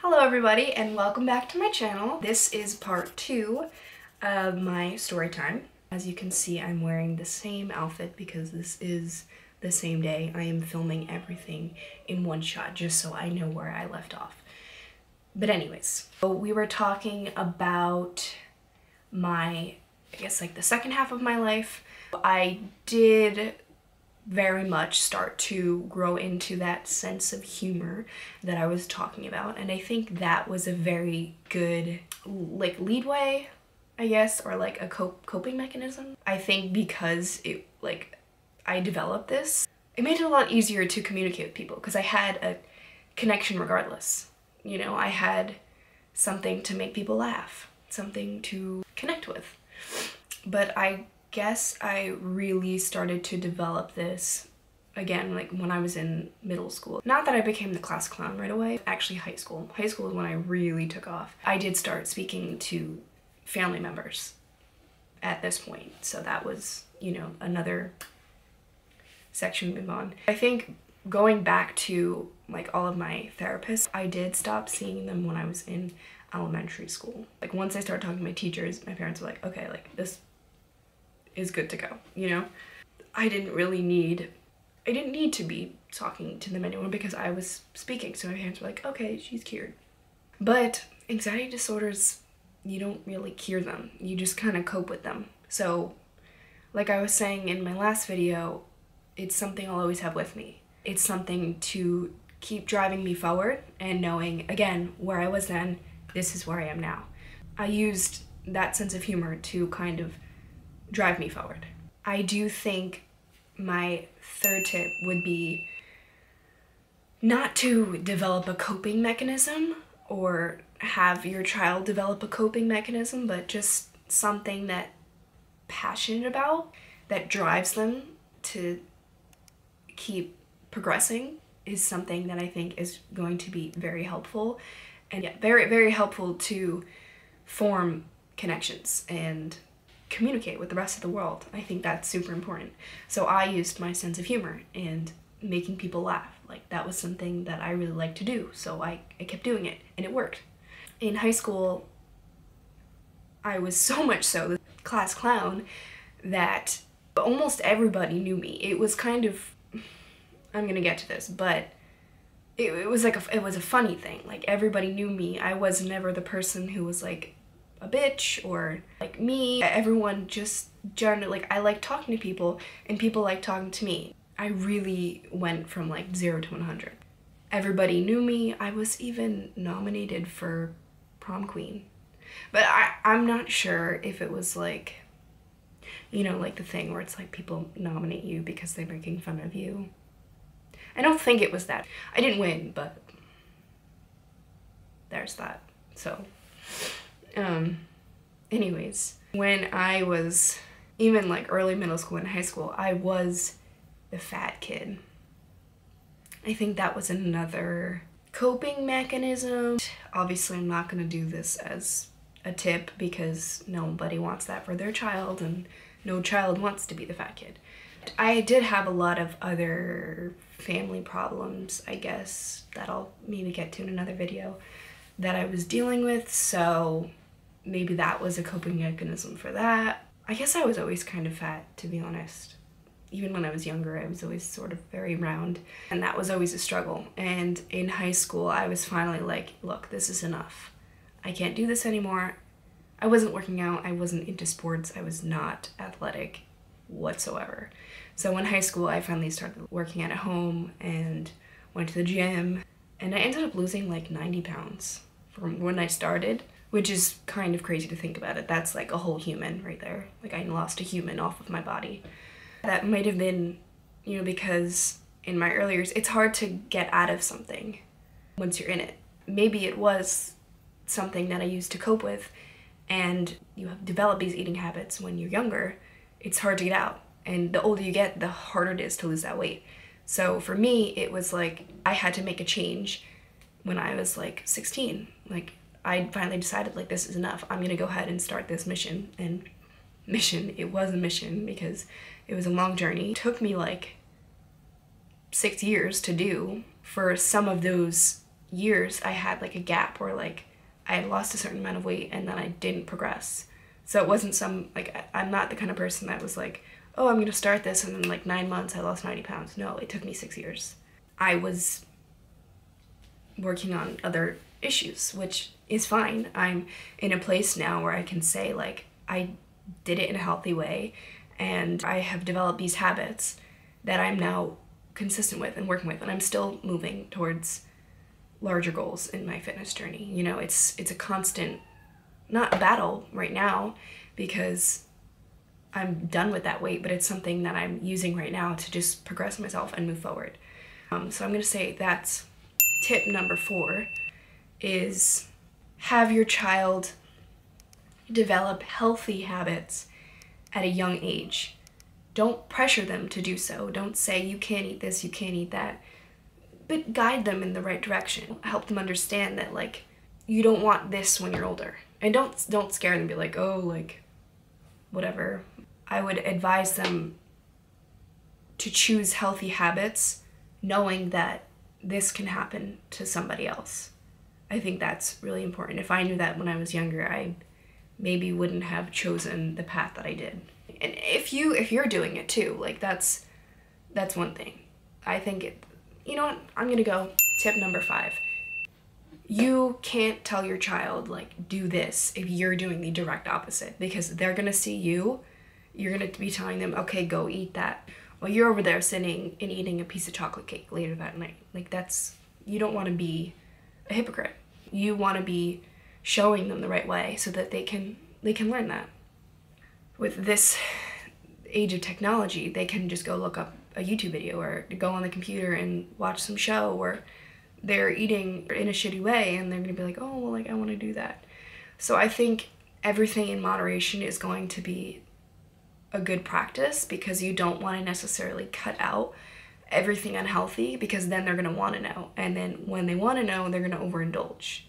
Hello everybody and welcome back to my channel. This is part 2 of my story time. As you can see, I'm wearing the same outfit because this is the same day. I am filming everything in one shot just so I know where I left off. But anyways, so we were talking about my, I guess like the second half of my life. I did very much start to grow into that sense of humor that I was talking about, and I think that was a very good like leadway, I guess, or like a coping mechanism. I think because I developed this, it made it a lot easier to communicate with people because I had a connection regardless. You know, I had something to make people laugh, something to connect with. But I guess I really started to develop this again like when I was in middle school. Not that I became the class clown right away, actually high school. High school is when I really took off. I did start speaking to family members at this point, so that was, you know, another section to move on. I think going back to like all of my therapists, I did stop seeing them when I was in elementary school. Like once I started talking to my teachers, my parents were like, okay, like this is good to go, you know? I didn't need to be talking to them anymore because I was speaking, so my parents were like, okay, she's cured. But anxiety disorders, you don't really cure them, you just kind of cope with them. So like I was saying in my last video, it's something I'll always have with me. It's something to keep driving me forward and knowing, again, where I was then, this is where I am now. I used that sense of humor to kind of drive me forward. I do think my third tip would be not to develop a coping mechanism or have your child develop a coping mechanism, but just something that passionate about, that drives them to keep progressing, is something that I think is going to be very helpful, and yeah, very, very helpful to form connections and communicate with the rest of the world. I think that's super important. So I used my sense of humor and making people laugh. Like that was something that I really liked to do, so I kept doing it and it worked. In high school, I was so much so the class clown that almost everybody knew me. It was kind of, I'm gonna get to this, but it was like it was a funny thing. Like everybody knew me. I was never the person who was like a bitch or like me. Everyone just generally, like I like talking to people and people like talking to me. I really went from like 0 to 100. Everybody knew me. I was even nominated for prom queen. But I'm not sure if it was like, you know, like the thing where it's like people nominate you because they're making fun of you. I don't think it was that. I didn't win, but there's that. So anyways, when I was even like early middle school and high school, I was the fat kid. I think that was another coping mechanism. Obviously, I'm not gonna do this as a tip because nobody wants that for their child and no child wants to be the fat kid. I did have a lot of other family problems, I guess, that I'll maybe get to in another video, that I was dealing with, so maybe that was a coping mechanism for that. I guess I was always kind of fat, to be honest. Even when I was younger, I was always sort of very round, and that was always a struggle. And in high school, I was finally like, look, this is enough. I can't do this anymore. I wasn't working out, I wasn't into sports, I was not athletic whatsoever. So in high school, I finally started working out at home and went to the gym, and I ended up losing like 90 pounds from when I started, which is kind of crazy to think about it. That's like a whole human right there. Like I lost a human off of my body. That might have been, you know, because in my early years, it's hard to get out of something once you're in it. Maybe it was something that I used to cope with, and you have developed these eating habits when you're younger. It's hard to get out, and the older you get, the harder it is to lose that weight. So for me, it was like I had to make a change when I was like 16. Like I finally decided like this is enough. I'm gonna go ahead and start this mission. And it was a mission because it was a long journey. It took me like 6 years to do. For some of those years I had like a gap where like I had lost a certain amount of weight and then I didn't progress. So it wasn't some, like, I'm not the kind of person that was like, oh, I'm gonna start this and then like 9 months I lost 90 pounds. No, it took me 6 years. I was working on other issues, which is fine. I'm in a place now where I can say like, I did it in a healthy way and I have developed these habits that I'm now consistent with and working with, and I'm still moving towards larger goals in my fitness journey. You know, it's a constant, not a battle right now because I'm done with that weight, but it's something that I'm using right now to just progress myself and move forward. So I'm gonna say that's tip number 4 is have your child develop healthy habits at a young age. Don't pressure them to do so. Don't say you can't eat this, you can't eat that, but guide them in the right direction. Help them understand that like you don't want this when you're older. And don't scare them and be like, oh, like whatever. I would advise them to choose healthy habits knowing that this can happen to somebody else. I think that's really important. If I knew that when I was younger, I maybe wouldn't have chosen the path that I did. And if you're doing it too, like that's one thing. I think you know what? I'm gonna go tip number 5. You can't tell your child like do this if you're doing the direct opposite, because they're gonna see you. You're gonna be telling them, okay, go eat that. Well, you're over there sitting and eating a piece of chocolate cake later that night. Like you don't want to be a hypocrite. You want to be showing them the right way so that they can learn that. With this age of technology, they can just go look up a YouTube video or go on the computer and watch some show where they're eating in a shitty way and they're gonna be like, oh, well, like I want to do that. So I think everything in moderation is going to be a good practice, because you don't want to necessarily cut out everything unhealthy, because then they're going to want to know, and then when they want to know, they're going to overindulge.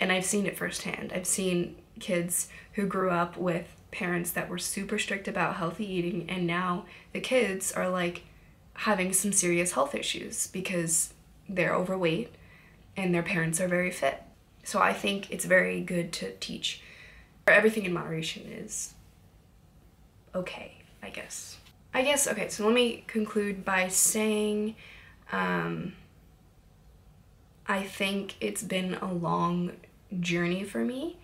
And I've seen it firsthand. I've seen kids who grew up with parents that were super strict about healthy eating, and now the kids are like having some serious health issues because they're overweight and their parents are very fit. So I think it's very good to teach. Everything in moderation is okay, I guess. Okay, so let me conclude by saying I think it's been a long journey for me,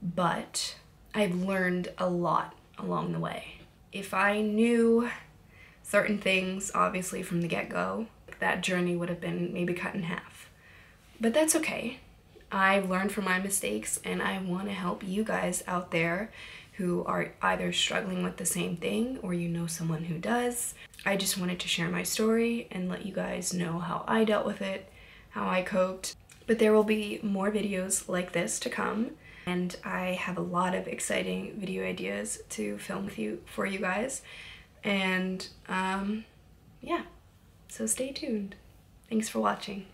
but I've learned a lot along the way. If I knew certain things, obviously from the get-go, that journey would have been maybe cut in half. But that's okay. I've learned from my mistakes, and I want to help you guys out there who are either struggling with the same thing or you know someone who does. I just wanted to share my story and let you guys know how I dealt with it, how I coped. But there will be more videos like this to come, and I have a lot of exciting video ideas to film for you guys. And yeah, so stay tuned. Thanks for watching.